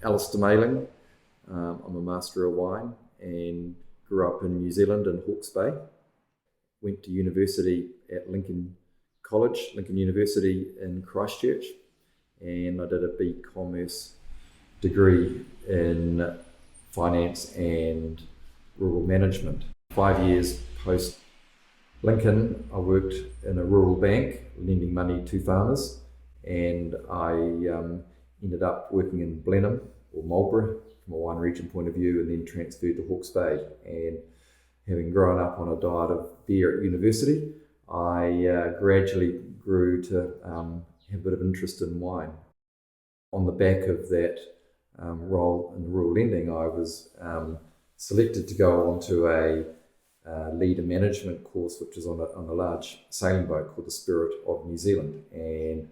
Alastair Maling. I'm a Master of Wine and grew up in New Zealand in Hawke's Bay. Went to university at Lincoln College, Lincoln University in Christchurch, and I did a BCommerce degree in finance and rural management. 5 years post Lincoln, I worked in a rural bank lending money to farmers, and I ended up working in Blenheim or Marlborough from a wine region point of view, and then transferred to Hawke's Bay. And having grown up on a diet of beer at university, I gradually grew to have a bit of interest in wine. On the back of that role in rural lending, I was selected to go onto a leader management course, which is on a large sailing boat called the Spirit of New Zealand. And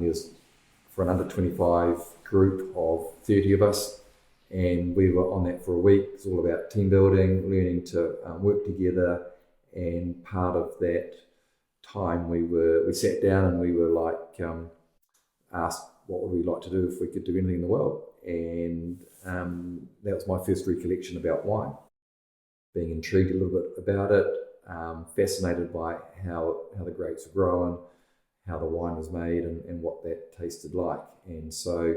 there was, for an under 25 group of 30 of us, and we were on that for a week. It's all about team building, learning to work together. And part of that time, we sat down and we were like asked what would we like to do if we could do anything in the world. And that was my first recollection about wine. Being intrigued a little bit about it, fascinated by how the grapes were grown, how the wine was made, and what that tasted like. And so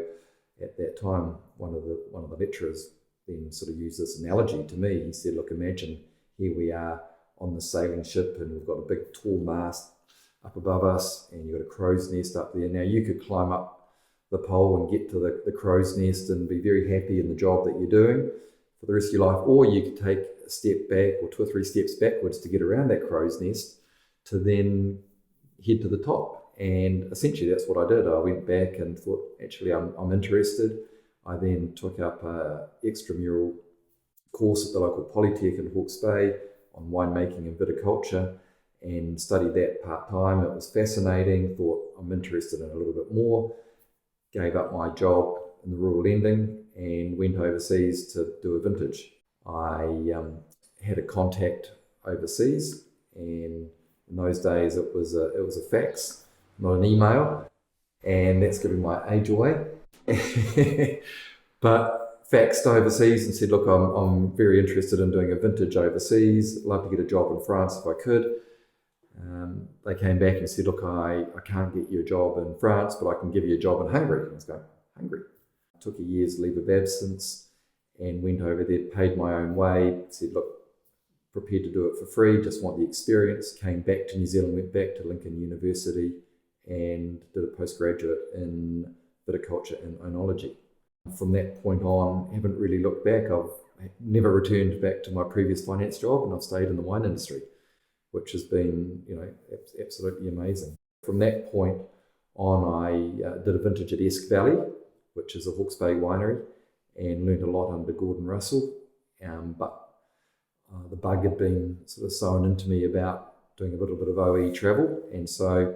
at that time, one of the lecturers then sort of used this analogy to me. He said, look, imagine here we are on the sailing ship, and we've got a big tall mast up above us, and you've got a crow's nest up there. Now you could climb up the pole and get to the crow's nest and be very happy in the job that you're doing for the rest of your life, or you could take a step back or 2 or 3 steps backwards to get around that crow's nest to then head to the top. And essentially that's what I did. I went back and thought, actually, I'm interested. I then took up an extramural course at the local Polytech in Hawke's Bay on winemaking and viticulture, and studied that part-time. It was fascinating, thought I'm interested in a little bit more. Gave up my job in the rural lending and went overseas to do a vintage. I had a contact overseas, and in those days it was a fax, not an email, and that's giving my age away. But faxed overseas and said, look, I'm very interested in doing a vintage overseas, love to get a job in France if I could. They came back and said, look, I can't get you a job in France, but I can give you a job in Hungary. I was going, Hungary? Took a year's leave of absence and went over there, paid my own way, said, look, prepared to do it for free, just want the experience. Came back to New Zealand, went back to Lincoln University and did a postgraduate in viticulture and oenology. From that point on, haven't really looked back. I've never returned back to my previous finance job, and I've stayed in the wine industry, which has been, absolutely amazing. From that point on, I did a vintage at Esk Valley, which is a Hawke's Bay winery, and learned a lot under Gordon Russell. But the bug had been sort of sown into me about doing a little bit of OE travel, and so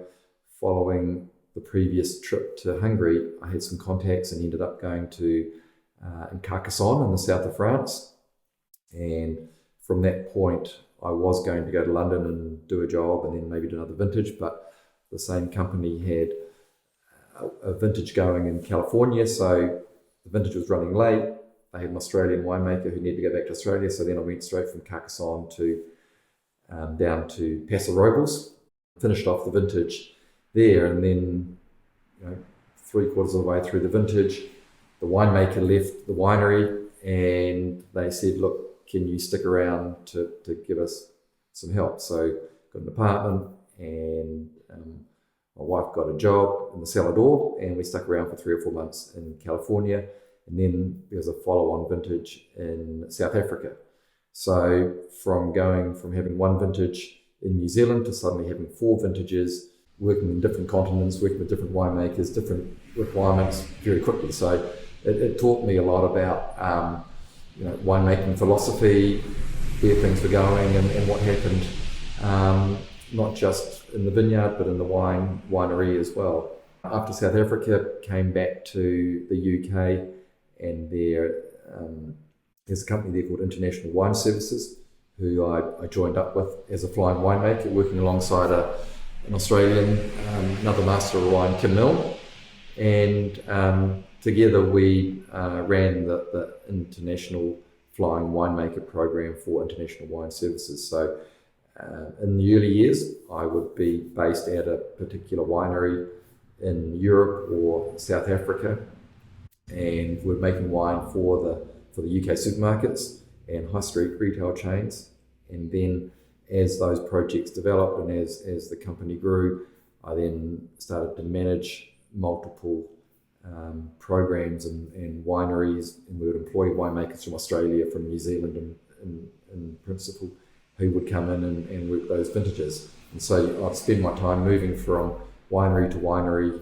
following the previous trip to Hungary, I had some contacts and ended up going to in Carcassonne in the south of France. And from that point, I was going to go to London and do a job and then maybe do another vintage, but the same company had a vintage going in California, so the vintage was running late. They had an Australian winemaker who needed to go back to Australia, so then I went straight from Carcassonne to down to Paso Robles, finished off the vintage there, and then 3/4 of the way through the vintage, the winemaker left the winery and they said, look, can you stick around to give us some help? So got an apartment, and my wife got a job in the cellar door, and we stuck around for 3 or 4 months in California, and then there was a follow-on vintage in South Africa. So from going from having 1 vintage in New Zealand to suddenly having 4 vintages, working in different continents, working with different winemakers, different requirements very quickly. So it taught me a lot about winemaking philosophy, where things were going, and what happened, not just in the vineyard, but in the winery as well. After South Africa, came back to the UK, and there's a company there called International Wine Services, who I joined up with as a flying winemaker, working alongside an Australian, another master of wine, Kim Milne, and together we ran the international flying winemaker program for International Wine Services. So in the early years, I would be based at a particular winery in Europe or South Africa, and we're making wine for the UK supermarkets and high street retail chains. And then as those projects developed and as the company grew, I then started to manage multiple programs and wineries, and we would employ winemakers from Australia, from New Zealand in principle, who would come in and work those vintages. And so I'd spend my time moving from winery to winery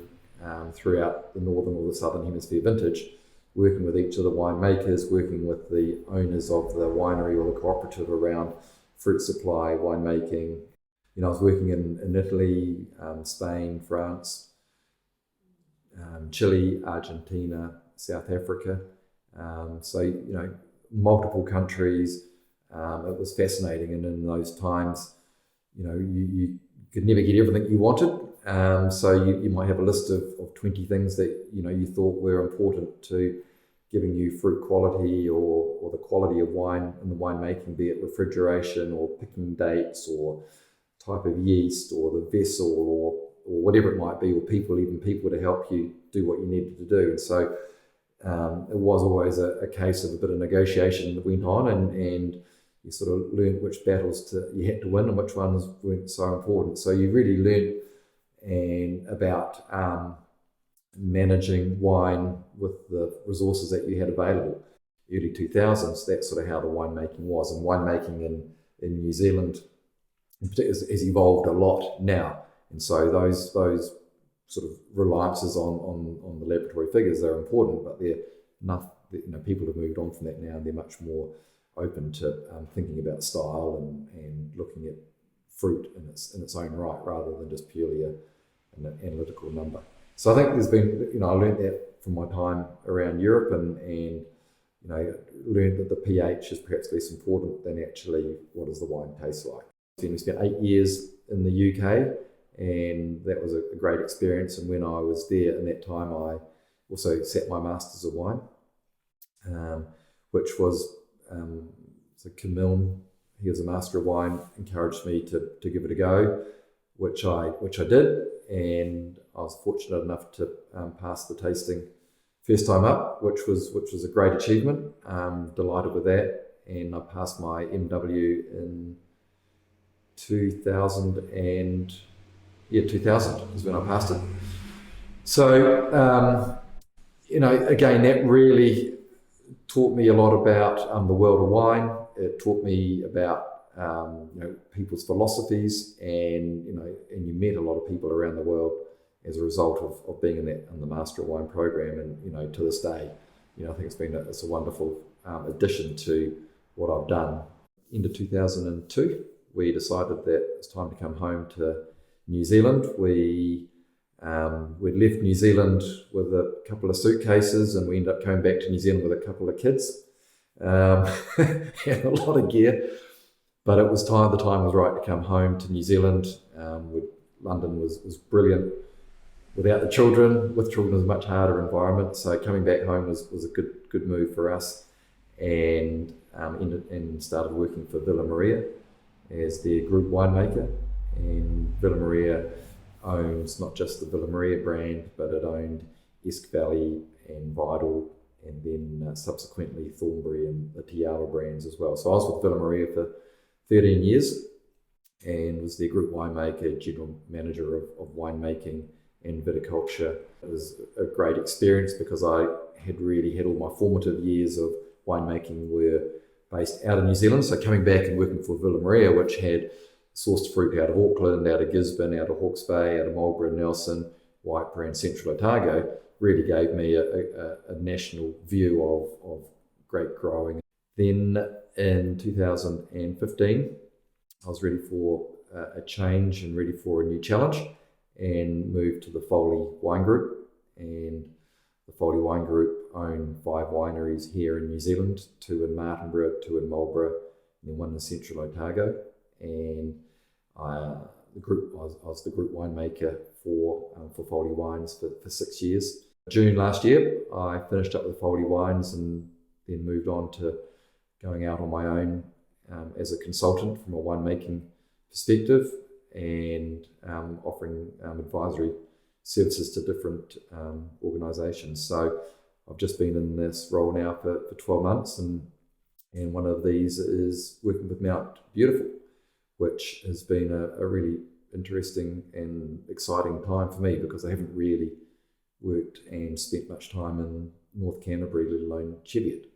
throughout the northern or the southern hemisphere vintage, working with each of the winemakers, working with the owners of the winery or the cooperative around fruit supply, winemaking. I was working in Italy, Spain, France, Chile, Argentina, South Africa. Multiple countries. It was fascinating, and in those times, you could never get everything you wanted. So you might have a list of 20 things that you thought were important to giving you fruit quality or the quality of wine in the winemaking, be it refrigeration or picking dates or type of yeast or the vessel or whatever it might be, or people to help you do what you needed to do. And so it was always a case of a bit of negotiation that went on, and you sort of learned which battles you had to win and which ones weren't so important. So you really learned about managing wine with the resources that you had available. Early 2000s, that's sort of how the winemaking was. And winemaking in New Zealand in particular has evolved a lot now. And so those sort of reliances on the laboratory figures, they're important, but they're not, people have moved on from that now, and they're much more open to thinking about style and looking at fruit in its own right, rather than just purely an analytical number. So I think there's been, I learned that from my time around Europe, and learned that the pH is perhaps less important than actually what does the wine taste like. We spent 8 years in the UK, and that was a great experience. And when I was there in that time, I also sat my Masters of Wine, which was so Camille, he was a Master of Wine, encouraged me to give it a go, which I did, and I was fortunate enough to pass the tasting first time up, which was a great achievement. Delighted with that, and I passed my MW in 2000 is when I passed it. So again, that really taught me a lot about the world of wine. It taught me about people's philosophies, and you met a lot of people around the world as a result of being in the Master of Wine program. And to this day, I think it's a wonderful addition to what I've done. Into 2002, we decided that it's time to come home to New Zealand. We'd left New Zealand with a couple of suitcases, and we ended up coming back to New Zealand with a couple of kids and a lot of gear. But it was time. The time was right to come home to New Zealand. London was brilliant without the children. With children, it was a much harder environment. So coming back home was a good move for us, and started working for Villa Maria as their group winemaker. And Villa Maria owns not just the Villa Maria brand, but it owned Esk Valley and Vidal, and then subsequently Thornbury and the Tiawa brands as well. So I was with Villa Maria for 13 years and was their group winemaker, general manager of winemaking and viticulture. It was a great experience because I had really had all my formative years of winemaking were based out of New Zealand. So coming back and working for Villa Maria, which had sourced fruit out of Auckland, out of Gisborne, out of Hawke's Bay, out of Marlborough and Nelson, Whiteberry and Central Otago, really gave me a national view of grape growing. Then in 2015, I was ready for a change and ready for a new challenge, and moved to the Foley Wine Group. And the Foley Wine Group own 5 wineries here in New Zealand, 2 in Martinborough, 2 in Marlborough, and then 1 in Central Otago. And I was the group winemaker for Foley Wines for 6 years. June last year, I finished up with Foley Wines and then moved on to going out on my own as a consultant from a winemaking perspective and offering advisory services to different organisations. So I've just been in this role now for 12 months, and one of these is working with Mount Beautiful, which has been a really interesting and exciting time for me because I haven't really worked and spent much time in North Canterbury, let alone Cheviot.